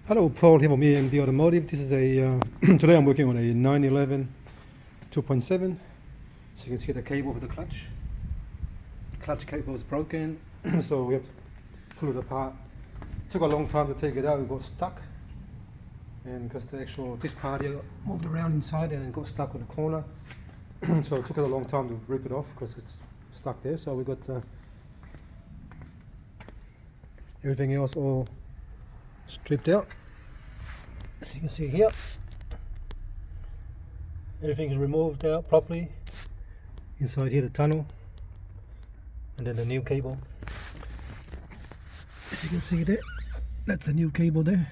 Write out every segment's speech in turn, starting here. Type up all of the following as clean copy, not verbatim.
Hello, Paul here from EMD Automotive. This is a today I'm working on a 911 2.7. So you can see the cable for the clutch. Clutch cable is broken, so we have to pull it apart. Took a long time to take it out. It got stuck, and because this part here got moved around inside and it got stuck on the corner. So it took us a long time to rip it off because it's stuck there. So we got everything else all stripped out. As you can see here, everything is removed out properly. Inside here the tunnel, and then the new cable. As you can see there, that's the new cable there.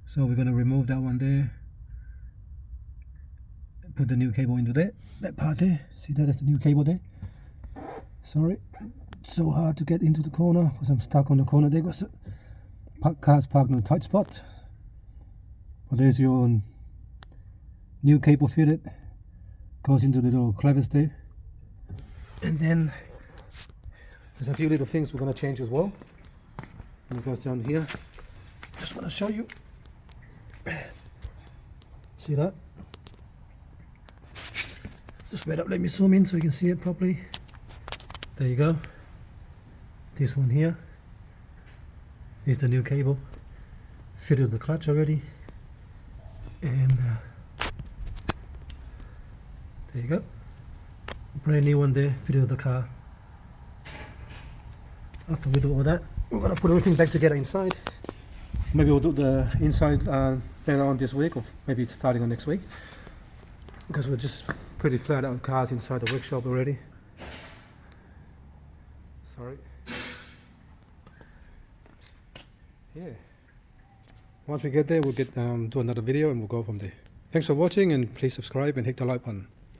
So we're going to remove that one there, put the new cable into there, that part there. See that, that's the new cable there. Sorry, it's so hard to get into the corner because I'm stuck on the corner there. Got cars parked in a tight spot. But there's your new cable fitted, goes into the little clevis there. And then there's a few little things we're going to change as well. And it goes down here. Just want to show you. See that? Just wait up, let me zoom in so you can see it properly. There you go. This one here is the new cable fitted the clutch already, and there you go, brand new one there fitted the car. After we do all that, we're gonna put everything back together inside. Maybe we'll do the inside later on this week, or maybe starting on next week, because we're just pretty flat out cars inside the workshop already. Sorry. Yeah, once we get there, we'll do another video and we'll go from there. Thanks for watching, and please subscribe and hit the like button.